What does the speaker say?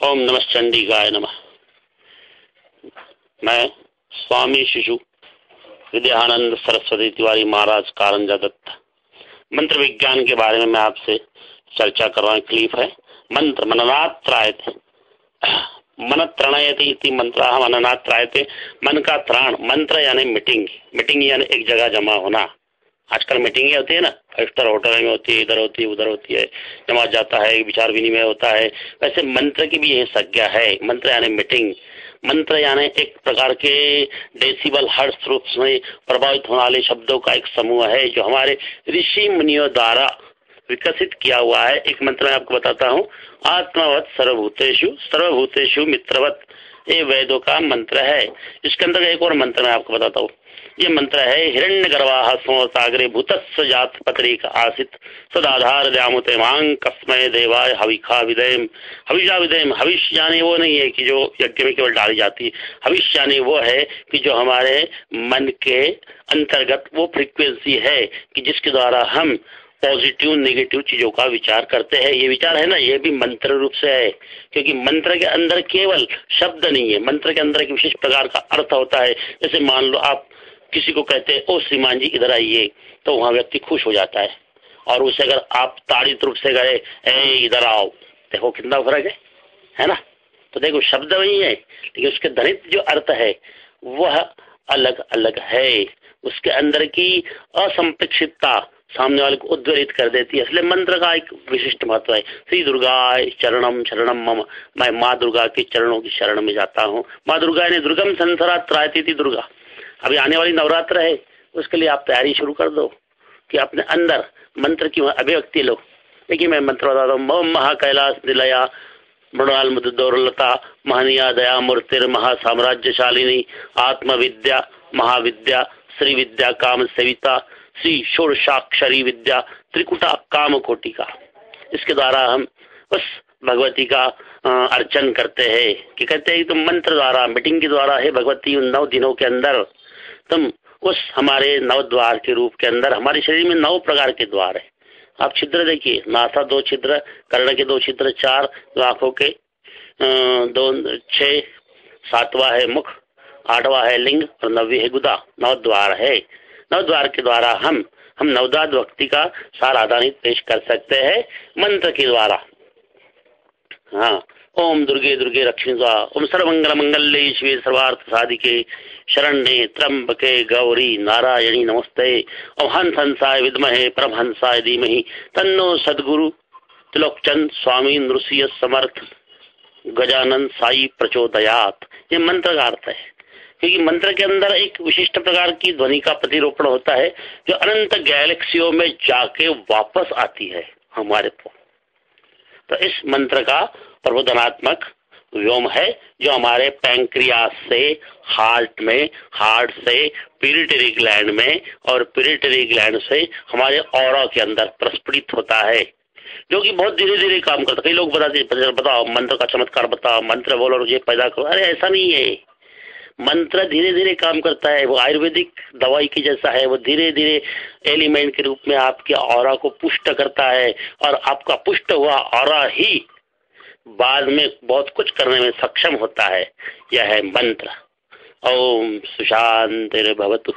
ओम नमः चंडिकाय नमः। मैं स्वामी शिशु विद्यानंद सरस्वती तिवारी महाराज कारंजा दत्त मंत्र विज्ञान के बारे में मैं आपसे चर्चा कर रहा हूँ। क्लिप है मंत्र मननात् त्रायते, मन त्रणयति इति मंत्र मननात् त्रायते। मन का त्राण, मंत्र यानी मीटिंग, मीटिंग यानी एक जगह जमा होना। आजकल मीटिंगें होती है ना, 5 स्टार होटल में होती है, इधर होती है उधर होती है, जमा जाता है, विचार विनिमय होता है। वैसे मंत्र की भी यही संज्ञा है। मंत्र यानी मीटिंग, मंत्र यानी एक प्रकार के डेसिबल हर्ट्ज रूप में प्रभावित होने वाले शब्दों का एक समूह है जो हमारे ऋषि मुनियों द्वारा विकसित किया हुआ है। एक मंत्र मैं आपको बताता हूँ, आत्मावत सर्वभूतेषु मित्रवत, ये वेदों का मंत्र है। इसके अंदर एक और मंत्र मैं आपको बताता हूँ। ये मंत्र है हिरण्यगर्वाः सागरे भूतस्य जात पत्रिक आसित सदाधार द्यामुते मांग कस्मय देवाय हविखा विदेम। हविषा विदेम, हविष्य यानी वो नहीं है कि जो यज्ञ में केवल डाली जाती है। हविष्य यानी वो है कि जो हमारे मन के अंतर्गत वो फ्रीक्वेंसी है कि जिसके द्वारा हम पॉजिटिव नेगेटिव चीजों का विचार करते हैं। ये विचार है ना, ये भी मंत्र रूप से है, क्योंकि मंत्र के अंदर केवल शब्द नहीं है, मंत्र के अंदर एक विशेष प्रकार का अर्थ होता है। जैसे मान लो आप किसी को कहते हैं ओ श्रीमान जी इधर आइए, तो वहां व्यक्ति खुश हो जाता है। और उसे अगर आप ताड़ित रूप से कहे ए इधर आओ, देखो कितना फर्क है ना। तो देखो शब्द वही है, लेकिन उसके ध्वनित जो अर्थ है वह अलग अलग है। उसके अंदर की असंपेक्षितता सामने वाले को उद्वेलित कर देती है। इसलिए मंत्र का एक विशिष्ट महत्व है। श्री दुर्गा चरणम शरणम मम, मैं माँ दुर्गा के चरणों की शरण में जाता हूँ। माँ दुर्गा ने दुर्गम संसारा त्रायती थी दुर्गा। अभी आने वाली नवरात्र है, उसके लिए आप तैयारी शुरू कर दो कि अपने अंदर मंत्र की अभिव्यक्ति लो। देखिए मैं मंत्र बताता हूँ, मम महाकैलास निलया मृणाल मुद्दौरलता महनिया दया मूर्तिर महासाम्राज्यशालिनी आत्मविद्या महाविद्या श्री विद्या काम सेविता श्री षोडशाक्षरी विद्या त्रिकुटा काम कोटिका। इसके द्वारा हम उस भगवती का अर्चन करते हैं कि कहते हैं तुम मंत्र द्वारा मीटिंग के द्वारा है भगवती, उन 9 दिनों के अंदर तुम उस हमारे 9 द्वार के रूप के अंदर, हमारे शरीर में 9 प्रकार के द्वार है। आप छिद्र देखिए, नासा 2 छिद्र, कर्ण के 2 छिद्र, 4 आंखों के 2, 6, 7वां है मुख, 8वां है लिंग और 9वीं है गुदा। 9 द्वार है। 9 द्वार के द्वारा हम नवदात भक्ति का सार आदानित पेश कर सकते हैं मंत्र के द्वारा। हाँ, ओम दुर्गे दुर्गे रक्षिणी स्वाहा, ओम सर्वमंगल मंगल्ये शिवे सर्वार्थ साधिके शरण्ये त्र्यंबके गौरी नारायणी नमस्ते। ओम हंस हंसाय विद्महे परमहंसाय धीमहि तन्नो सद्गुरु त्रिलोकचंद स्वामी नृसिंह समर्थ गजानन साई प्रचोदयात। ये मंत्र का अर्थ है, क्योंकि मंत्र के अंदर एक विशिष्ट प्रकार की ध्वनि का प्रतिरूपण होता है जो अनंत गैलेक्सियों में जाके वापस आती है हमारे को। तो इस मंत्र का प्रबोधनात्मक व्योम है जो हमारे पैंक्रियास से हार्ट में, हार्ट से पिट्यूटरी ग्लैंड में और पिट्यूटरी ग्लैंड से हमारे ऑरा के अंदर प्रस्फुटित होता है, जो कि बहुत धीरे धीरे काम करता है। कई लोग बताओ मंत्र का चमत्कार बताओ, मंत्र बोलो और ये पैदा करो। अरे ऐसा नहीं है, मंत्र धीरे धीरे काम करता है। वो आयुर्वेदिक दवाई की जैसा है, वो धीरे धीरे एलिमेंट के रूप में आपके ऑरा को पुष्ट करता है और आपका पुष्ट हुआ ऑरा ही बाद में बहुत कुछ करने में सक्षम होता है। यह है मंत्र। ओम सुशांतिर्भवतु।